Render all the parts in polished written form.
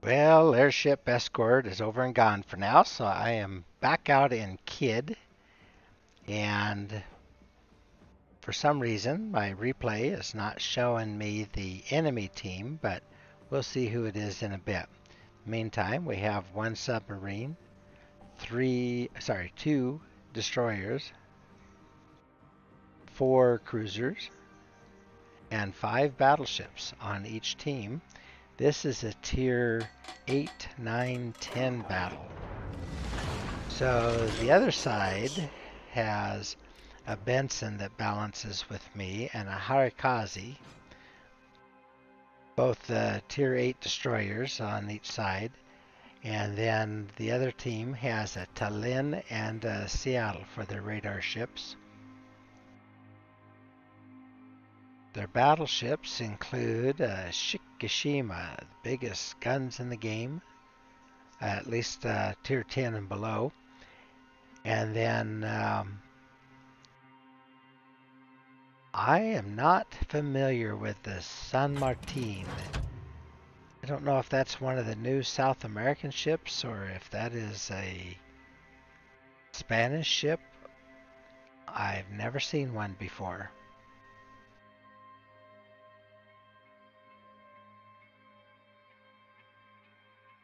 Well, airship escort is over and gone for now, so I am back out in Kid, and for some reason my replay is not showing me the enemy team, but we'll see who it is in a bit. Meantime, we have one submarine, two destroyers, four cruisers, and five battleships on each team. This is a tier 8, 9, 10 battle. So the other side has a Benson that balances with me and a Harikaze, both tier 8 destroyers on each side. And then the other team has a Tallinn and a Seattle for their radar ships. Their battleships include Shikishima, the biggest guns in the game, at least tier 10 and below. And then I am not familiar with the San Martin. I don't know if that's one of the new South American ships or if that is a Spanish ship. I've never seen one before.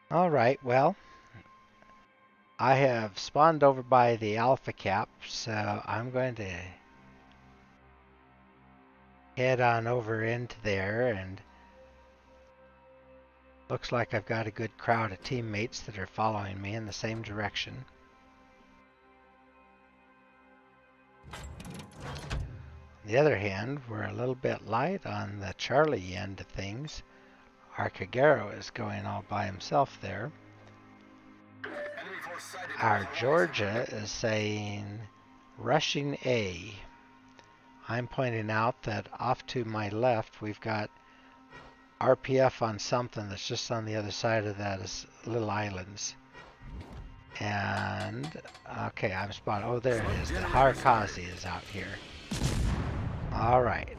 Alright, well, I have spawned over by the Alpha Cap, so I'm going to head on over into there, and looks like I've got a good crowd of teammates that are following me in the same direction. On the other hand, we're a little bit light on the Charlie end of things. Our Kagero is going all by himself there. Our Georgia is saying rushing A. I'm pointing out that off to my left we've got RPF on something that's just on the other side of that is little islands. And okay, I'm spotted. Oh, there it is. The Harikaze is out here. Alright.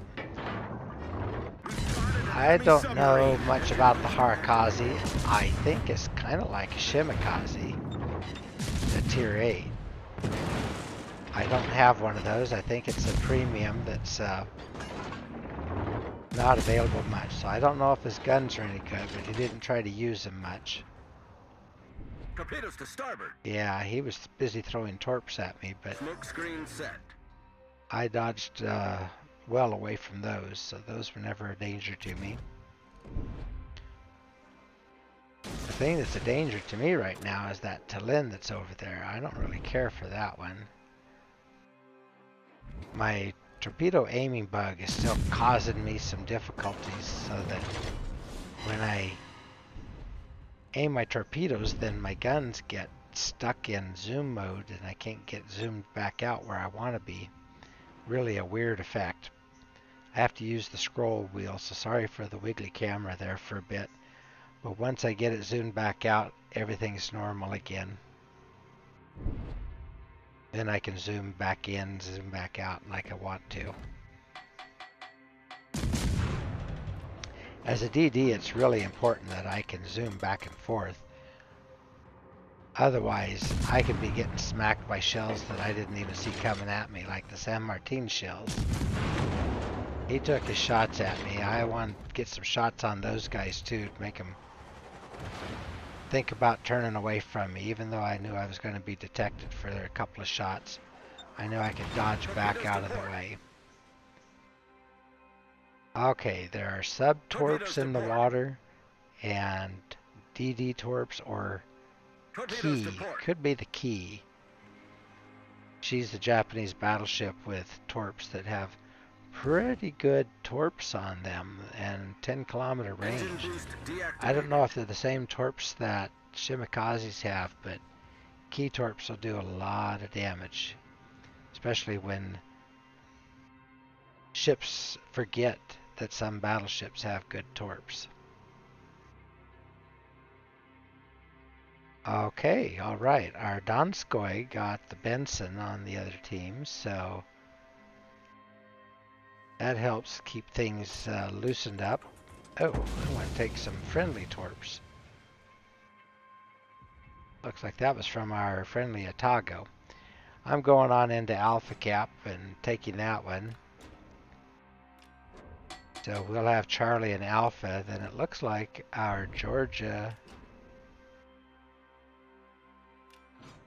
I don't know much about the Harikaze. I think it's kind of like a Shimakaze, the tier 8. I don't have one of those. I think it's a premium that's not available much. So I don't know if his guns are any good, but he didn't try to use them much. Torpedoes to starboard. Yeah, he was busy throwing torps at me, but smoke screen set. I dodged well away from those, so those were never a danger to me. The thing that's a danger to me right now is that Tallinn that's over there. I don't really care for that one. My torpedo aiming bug is still causing me some difficulties, so that when I aim my torpedoes, then my guns get stuck in zoom mode and I can't get zoomed back out where I want to be. Really a weird effect. I have to use the scroll wheel, so sorry for the wiggly camera there for a bit. But once I get it zoomed back out, everything's normal again. Then I can zoom back in, zoom back out like I want to. As a DD, it's really important that I can zoom back and forth. Otherwise, I could be getting smacked by shells that I didn't even see coming at me, like the San Martin shells. He took his shots at me. I want to get some shots on those guys too, to make them think about turning away from me, even though I knew I was going to be detected for a couple of shots. I knew I could dodge back out of the way. Okay, there are sub-torps in the water, and DD torps or Key. Could be the Key. She's the Japanese battleship with torps that have pretty good torps on them and 10-kilometer range. I don't know if they're the same torps that Shimikazes have, but Key torps will do a lot of damage, especially when ships forget that some battleships have good torps. Okay, alright. Our Donskoy got the Benson on the other team, so that helps keep things loosened up. Oh, I want to take some friendly torps. Looks like that was from our friendly Otago. I'm going on into Alpha Cap and taking that one. So we'll have Charlie and Alpha. Then it looks like our Georgia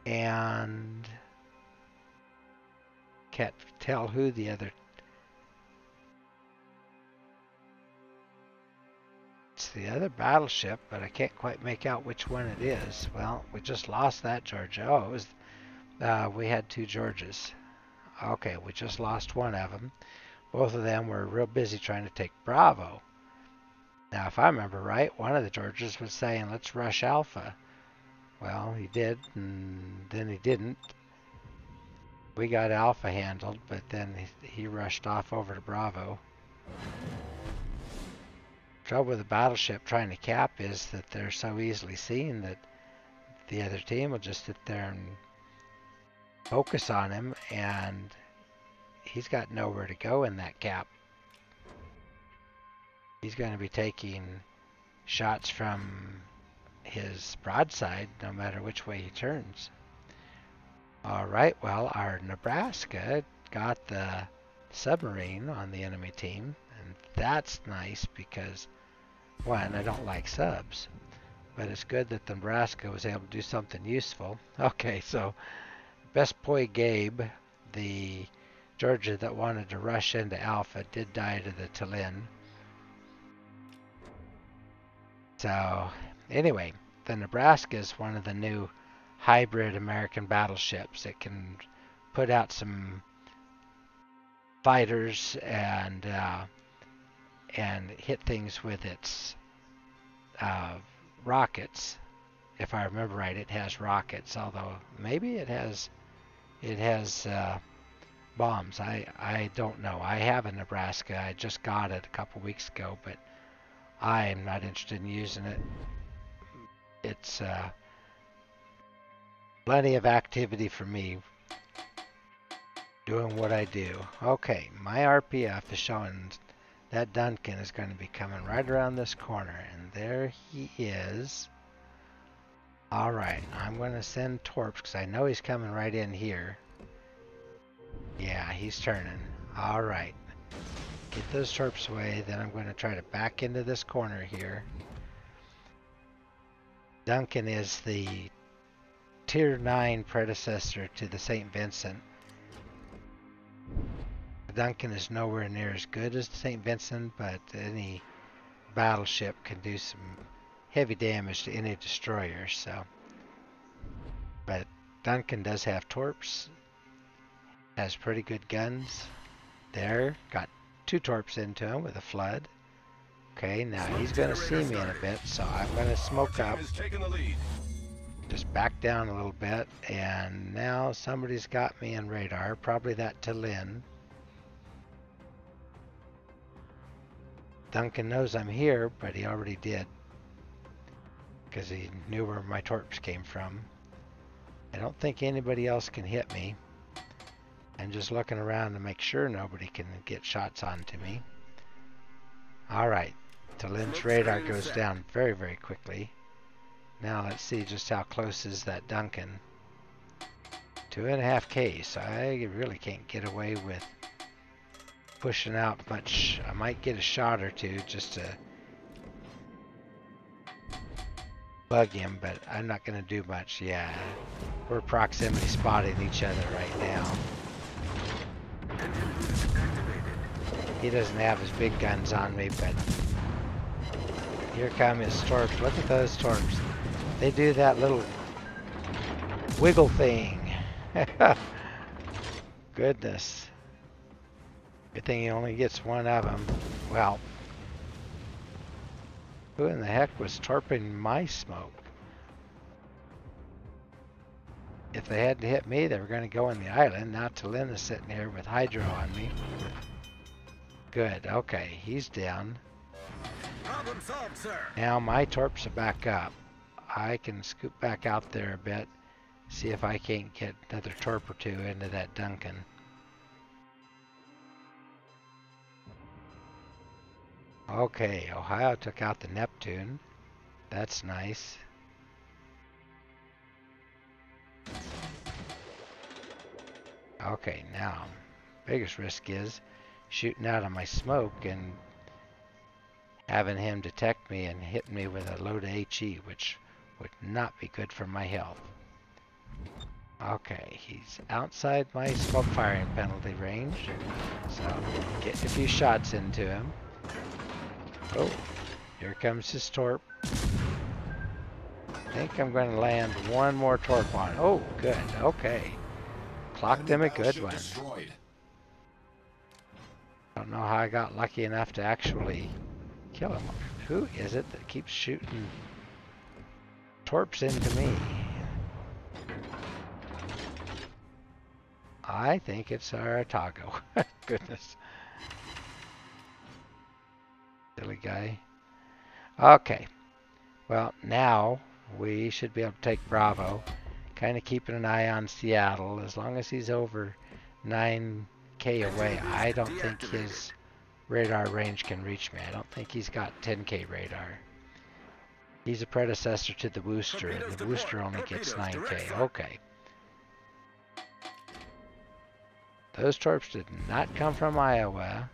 and can't tell who the other. It's the other battleship, but I can't quite make out which one it is. Well, we just lost that Georgia. Oh, it was we had two Georges. Okay, we just lost one of them. Both of them were real busy trying to take Bravo. Now, if I remember right, one of the Georges was saying, let's rush Alpha. Well, he did, and then he didn't. We got Alpha handled, but then he rushed off over to Bravo. Trouble with the battleship trying to cap is that they're so easily seen that the other team will just sit there and focus on him, and he's got nowhere to go in that cap. He's going to be taking shots from his broadside no matter which way he turns. All right, well, our Nebraska got the submarine on the enemy team, and that's nice because, one, I don't like subs, but it's good that the Nebraska was able to do something useful. Okay, so Best Boy Gabe, the Georgia that wanted to rush into Alpha, did die to the Tallinn. So anyway, the Nebraska is one of the new hybrid American battleships. It can put out some fighters and hit things with its rockets. If I remember right, it has rockets. Although maybe it has bombs. I don't know. I have a Nebraska. I just got it a couple weeks ago, but I am not interested in using it. It's plenty of activity for me doing what I do. Okay, my RPF is showing that Duncan is going to be coming right around this corner, and there he is. All right, I'm going to send Torps because I know he's coming right in here. Yeah, he's turning. All right, get those Torps away. Then I'm going to try to back into this corner here. Duncan is the Tier 9 predecessor to the St. Vincent. The Duncan is nowhere near as good as the St. Vincent, but any battleship can do some heavy damage to any destroyer. So, but Duncan does have torps, has pretty good guns. There, got 2 torps into him with a flood. Okay, now he's going to see me in a bit, so I'm going to smoke up. Just back down a little bit, and now somebody's got me in radar, probably that Tallinn. Duncan knows I'm here, but he already did, because he knew where my torps came from. I don't think anybody else can hit me. I'm just looking around to make sure nobody can get shots onto me. Alright, Tallinn's radar goes down very, very quickly. Now let's see just how close is that Duncan. 2.5K, so I really can't get away with pushing out much. I might get a shot or two just to bug him, but I'm not going to do much. Yeah, we're proximity spotting each other right now. He doesn't have his big guns on me, but here come his torps. Look at those torps. They do that little wiggle thing. Goodness. Good thing he only gets one of them. Well, who in the heck was torping my smoke? If they hadn't hit me, they were going to go on the island. Now Tallinn is sitting here with hydro on me. Good. Okay, he's down. Problem solved, sir. Now my torps are back up. I can scoot back out there a bit, see if I can't get another torp or two into that Duncan. Okay, Ohio took out the Neptune. That's nice. Okay, now, biggest risk is shooting out of my smoke and having him detect me and hit me with a load of HE, which would not be good for my health. Okay, he's outside my smoke firing penalty range, so get a few shots into him. Oh, here comes his torp. I think I'm going to land one more torp on. Oh, good. Okay. Clocked him a good one. Don't know how I got lucky enough to actually kill him. Who is it that keeps shooting torps into me? I think it's our Otago. Goodness. Silly guy. Okay. Well, now we should be able to take Bravo. Kind of keeping an eye on Seattle. As long as he's over 9K away, I don't think his radar range can reach me. I don't think he's got 10K radar. He's a predecessor to the Wooster, and the Wooster only gets 9K. Okay. Those torps did not come from Iowa.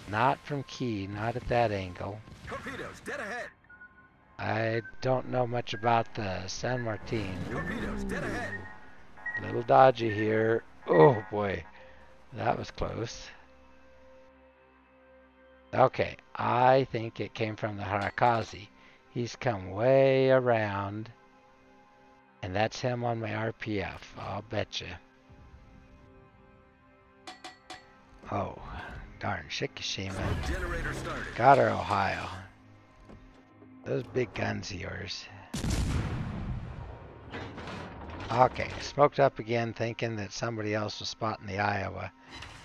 Not from Key, not at that angle. Torpedoes dead ahead. I don't know much about the San Martin. Torpedoes dead ahead. Little dodgy here. Oh boy, that was close. Okay, I think it came from the Harakazi. He's come way around, and that's him on my RPF, I'll betcha. Oh, darn, Shikishima. Got her, Ohio. Those big guns of yours. Okay, smoked up again thinking that somebody else was spotting the Iowa.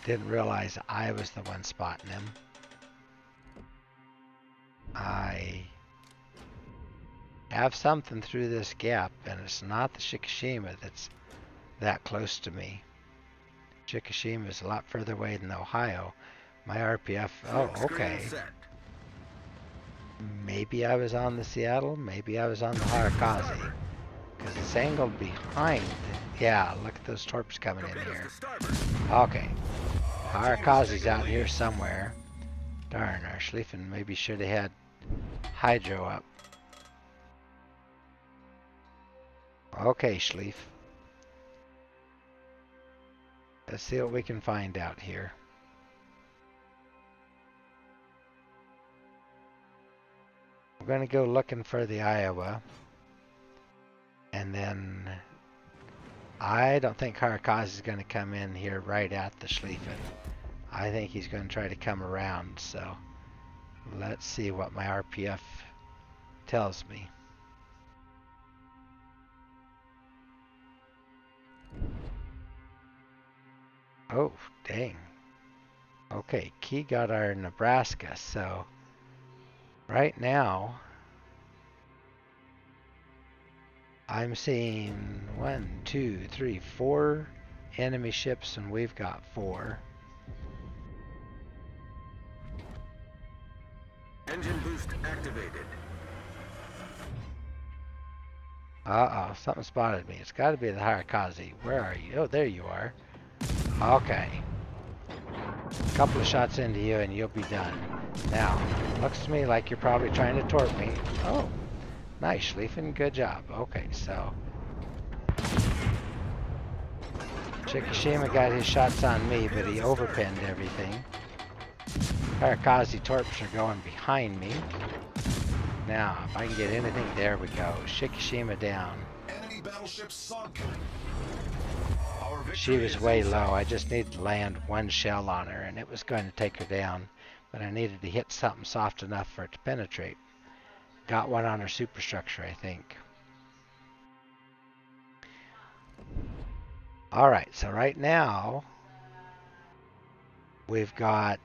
Didn't realize I was the one spotting him. I have something through this gap, and it's not the Shikishima that's that close to me. Shikishima is a lot further away than Ohio. My RPF, oh, okay. Maybe I was on the Seattle, maybe I was on the Harakazi. Because it's angled behind. Yeah, look at those torps coming in here. Okay. Harakazi's out here somewhere. Darn, our Schlieffen maybe should have had hydro up. Okay, Schlief. Let's see what we can find out here. We're going to go looking for the Iowa. And then I don't think Harakazi is going to come in here right at the Schlieffen. I think he's going to try to come around, so let's see what my RPF tells me. Oh, dang. Okay, Key got our Nebraska, so right now I'm seeing 1, 2, 3, 4 enemy ships, and we've got 4. Engine boost activated. Uh-oh, something spotted me. It's got to be the Harakazi. Where are you? Oh, there you are. Okay. A couple of shots into you and you'll be done. Now, looks to me like you're probably trying to torp me. Oh, nice, Schlieffen. Good job. Okay, so Shikishima got his shots on me, but he overpinned everything. Harakazi torps are going behind me. Now, if I can get anything, there we go. Shikishima down. Enemy battleship sunk. She was way low. I just needed to land one shell on her, and it was going to take her down. But I needed to hit something soft enough for it to penetrate. Got one on her superstructure, I think. Alright, so right now we've got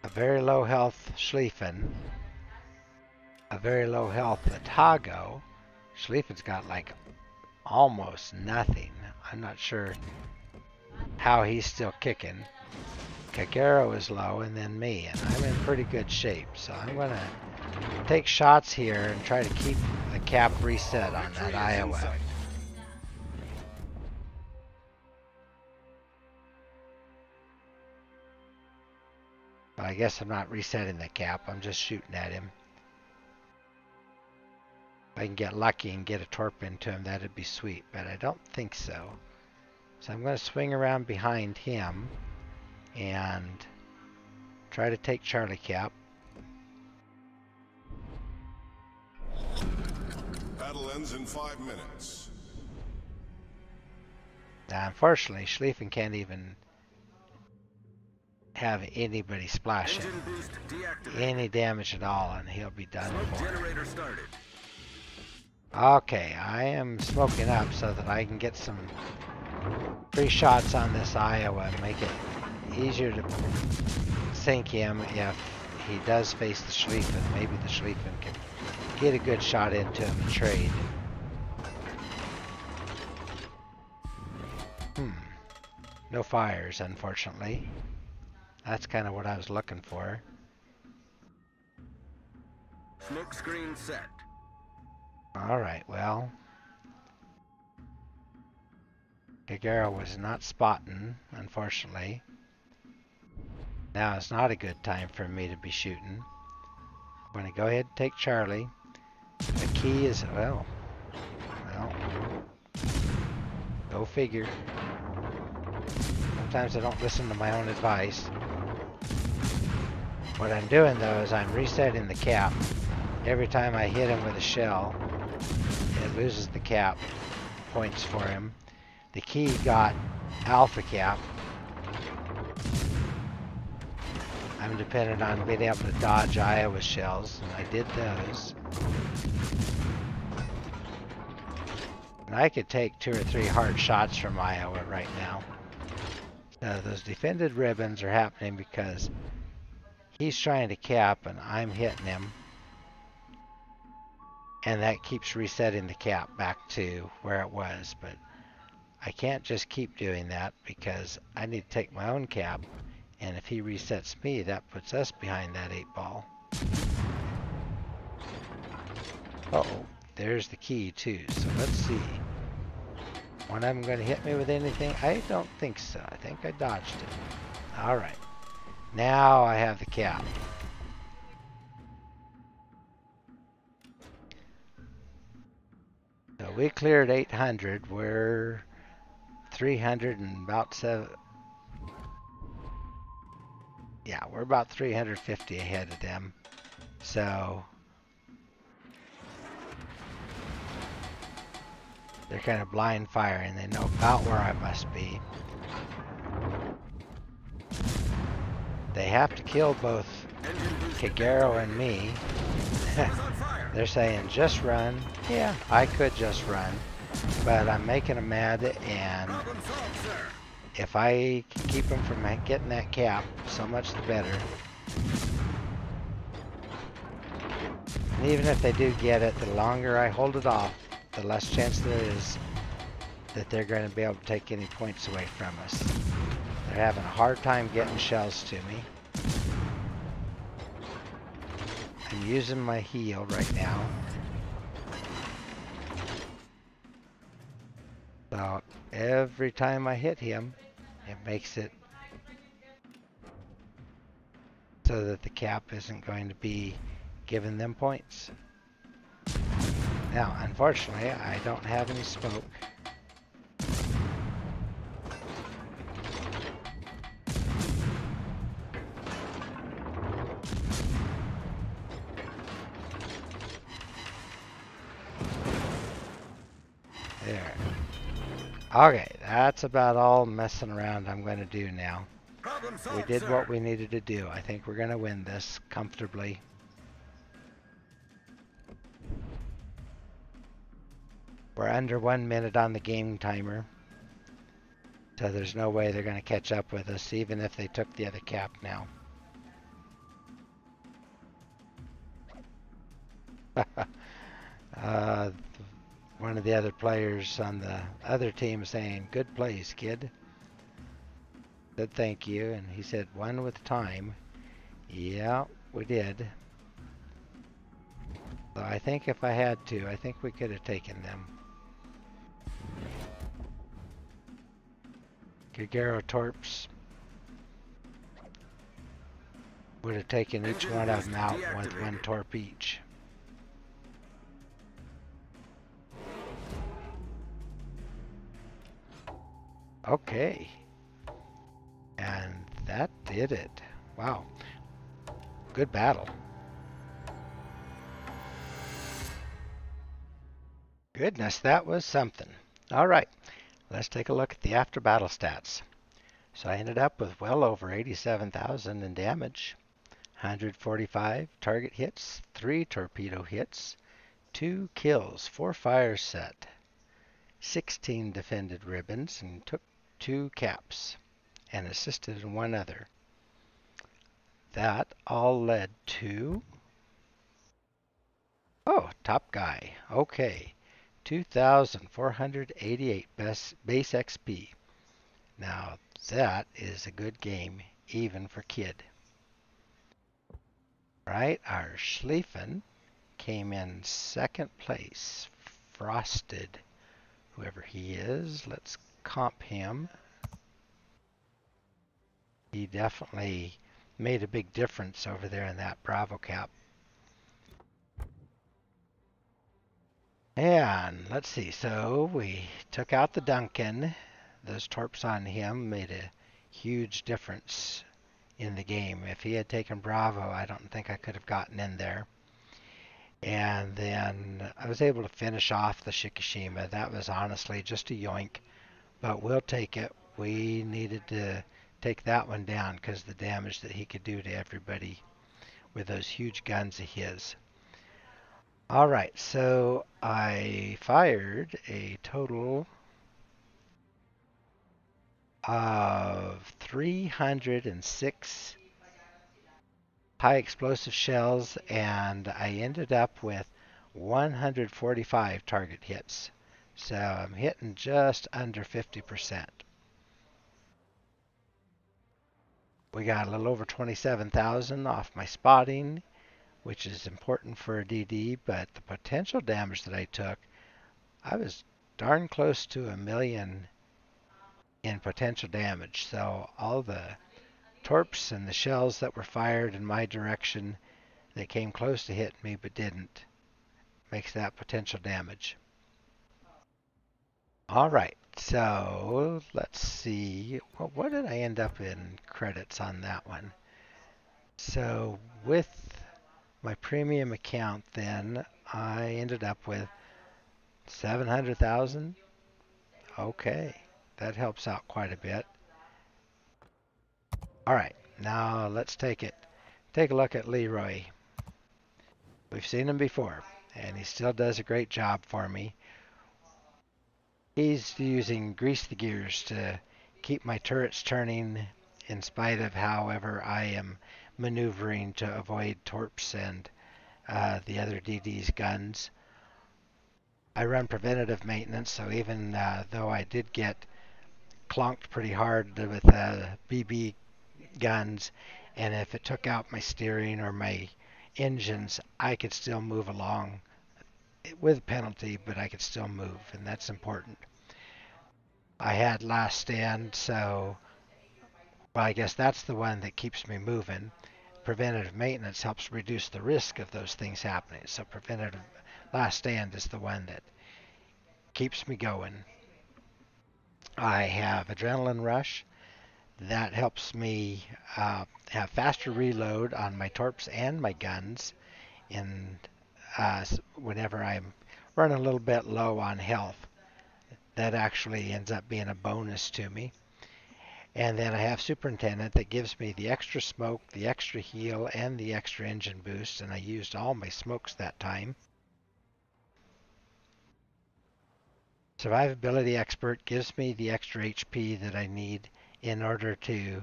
a very low health Schlieffen, a very low health Otago. Schlieffen's got like almost nothing. I'm not sure how he's still kicking. Kagero is low, and then me, and I'm in pretty good shape. So I'm going to take shots here and try to keep the cap reset on that Iowa. But I guess I'm not resetting the cap. I'm just shooting at him. If I can get lucky and get a torp into him, that'd be sweet. But I don't think so. So I'm going to swing around behind him and try to take Charlie Cap. Battle ends in 5 minutes. Now, unfortunately, Schlieffen can't even have anybody splash him. Engine boost deactivated. Any damage at all, and he'll be done Smoke for. generator started. Okay, I am smoking up so that I can get some free shots on this Iowa and make it easier to sink him if he does face the Schlieffen. Maybe the Schlieffen can get a good shot into him and trade. No fires, unfortunately. That's kind of what I was looking for. Smoke screen set. Alright, well. Gagaro was not spotting, unfortunately. Now it's not a good time for me to be shooting. I'm going to go ahead and take Charlie. The key is, well, go figure. Sometimes I don't listen to my own advice. What I'm doing though is I'm resetting the cap. Every time I hit him with a shell, it loses the cap points for him. The key got alpha cap. I'm dependent on being able to dodge Iowa shells, and I did those. And I could take 2 or 3 hard shots from Iowa right now. Those defended ribbons are happening because he's trying to cap and I'm hitting him. And that keeps resetting the cap back to where it was. But I can't just keep doing that because I need to take my own cap. And if he resets me, that puts us behind that 8 ball. Uh-oh, there's the key too. So let's see. One of them going to hit me with anything? I don't think so. I think I dodged it. Alright. Now I have the cap. So we cleared 800. We're 300 and about 7. Yeah, we're about 350 ahead of them. So they're kind of blind firing. They know about where I must be. They have to kill both Kagero and me. They're saying just run. Yeah, I could just run, but I'm making them mad, and if I can keep them from getting that cap, so much the better. And even if they do get it, the longer I hold it off, the less chance there is that they're going to be able to take any points away from us. They're having a hard time getting shells to me. I'm using my heal right now. So every time I hit him, it makes it so that the cap isn't going to be giving them points. Now, unfortunately, I don't have any smoke. There. Okay, that's about all messing around I'm going to do now. We did what we needed to do. I think we're going to win this comfortably. We're under 1 minute on the game timer. So there's no way they're going to catch up with us, even if they took the other cap now. One of the other players on the other team saying, "Good plays, kid." Said thank you, and he said, "One with time." Yeah, we did. So I think if I had to, I think we could have taken them. Gagaro Torps. Would have taken each Engine one of boost them out with one deactivated. torp each. Okay. And that did it. Wow. Good battle. Goodness, that was something. All right. Let's take a look at the after battle stats. So I ended up with well over 87,000 in damage, 145 target hits, 3 torpedo hits, 2 kills, 4 fires set, 16 defended ribbons, and took 2 caps, and assisted in 1 other. That all led to, oh, top guy. Okay, 2,488 base XP. Now that is a good game, even for Kid. Right, our Schlieffen came in second place. Frosted, whoever he is. Let's comp him. He definitely made a big difference over there in that Bravo cap. And let's see, so we took out the Duncan. Those torps on him made a huge difference in the game. If he had taken Bravo, I don't think I could have gotten in there. And then I was able to finish off the Shikishima. That was honestly just a yoink, but we'll take it. We needed to take that one down because the damage that he could do to everybody with those huge guns of his. All right, so I fired a total of 306 high explosive shells, and I ended up with 145 target hits. So I'm hitting just under 50%. We got a little over 27,000 off my spotting, which is important for a DD, but the potential damage that I took, I was darn close to 1,000,000 in potential damage. So all the torps and the shells that were fired in my direction, they came close to hitting me but didn't, makes that potential damage. All right, so let's see. Well, what did I end up in credits on that one? So with my premium account, then I ended up with 700,000. Okay, that helps out quite a bit. All right, now let's take a look at Leroy. We've seen him before, and he still does a great job for me. He's using grease the gears to keep my turrets turning in spite of however I am maneuvering to avoid torps and the other DD's guns. I run preventative maintenance, so even though I did get clonked pretty hard with BB guns, and if it took out my steering or my engines, I could still move along with penalty, but I could still move, and that's important. I had last stand, so well, I guess that's the one that keeps me moving. Preventative maintenance helps reduce the risk of those things happening. So preventative last stand is the one that keeps me going. I have adrenaline rush. That helps me have faster reload on my torps and my guns in whenever I'm running a little bit low on health. That actually ends up being a bonus to me. And then I have Superintendent that gives me the extra smoke, the extra heal, and the extra engine boost, and I used all my smokes that time. Survivability Expert gives me the extra HP that I need in order to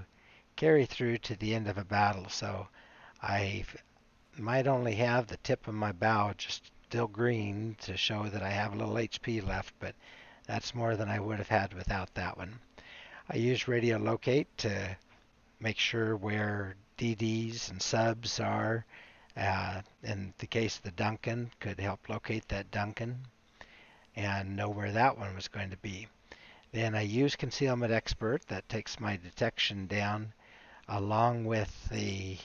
carry through to the end of a battle. So I might only have the tip of my bow just still green to show that I have a little HP left, but that's more than I would have had without that one. I use radio locate to make sure where DDs and subs are. In the case of the Duncan, could help locate that Duncan and know where that one was going to be. Then I use Concealment Expert. That takes my detection down along with the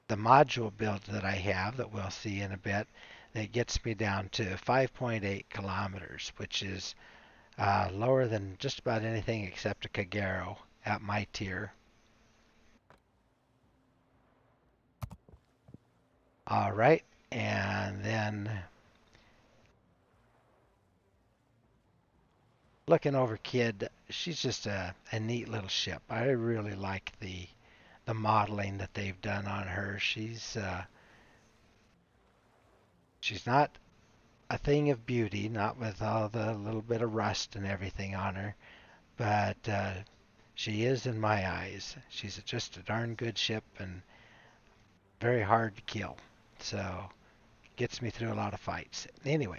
the module build that I have that we'll see in a bit that gets me down to 5.8 kilometers, which is lower than just about anything except a Kagero at my tier. All right, and then looking over Kid, she's just a neat little ship. I really like the modeling that they've done on her. She's not a thing of beauty, not with all the little bit of rust and everything on her, but she is in my eyes. She's just a darn good ship and very hard to kill. So gets me through a lot of fights. Anyway,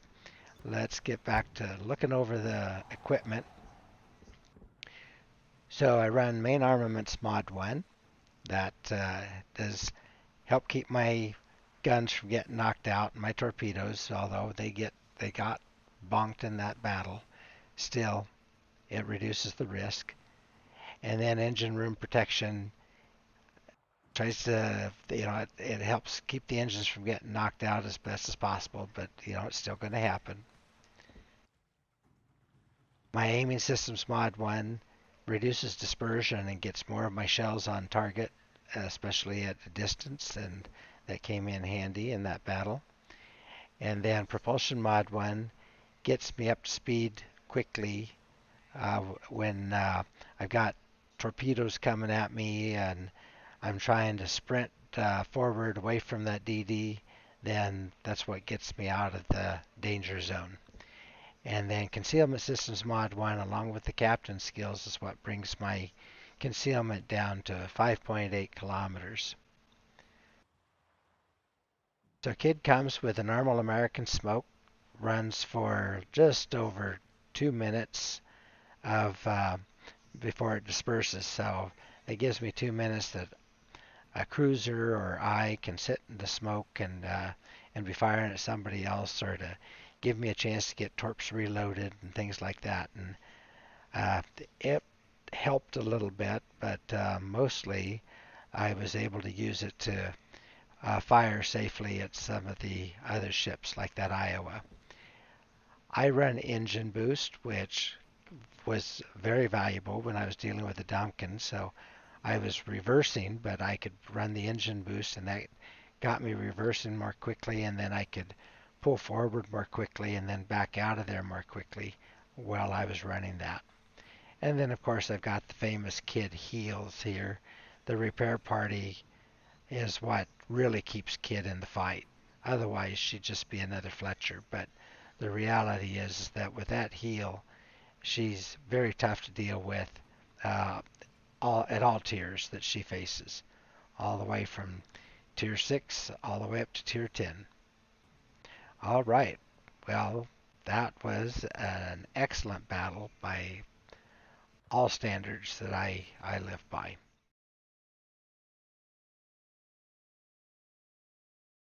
let's get back to looking over the equipment. So I run main armaments mod 1. That does help keep my guns from getting knocked out and my torpedoes, although they got bonked in that battle. Still, it reduces the risk. And then engine room protection tries to, it helps keep the engines from getting knocked out as best as possible, but it's still going to happen. My aiming systems mod 1 reduces dispersion and gets more of my shells on target, especially at a distance, and that came in handy in that battle. And then propulsion mod 1 gets me up to speed quickly when I've got torpedoes coming at me and I'm trying to sprint forward away from that DD, then that's what gets me out of the danger zone. And then concealment systems mod 1 along with the captain skills is what brings my concealment down to 5.8 kilometers. So Kid comes with a normal American smoke, runs for just over 2 minutes before it disperses. So it gives me 2 minutes that a cruiser or I can sit in the smoke and be firing at somebody else, or to give me a chance to get torps reloaded and things like that. And it helped a little bit, but mostly I was able to use it to fire safely at some of the other ships like that Iowa. I run engine boost, which was very valuable when I was dealing with the Duncan. So I was reversing, but I could run the engine boost, and that got me reversing more quickly, and then I could pull forward more quickly and then back out of there more quickly while I was running that. And then, of course, I've got the famous Kid heals here. The repair party is what really keeps Kid in the fight. Otherwise, she'd just be another Fletcher. But the reality is that with that heal, she's very tough to deal with at all tiers that she faces, all the way from tier 6 all the way up to tier 10. All right. Well, that was an excellent battle by all standards that I live by.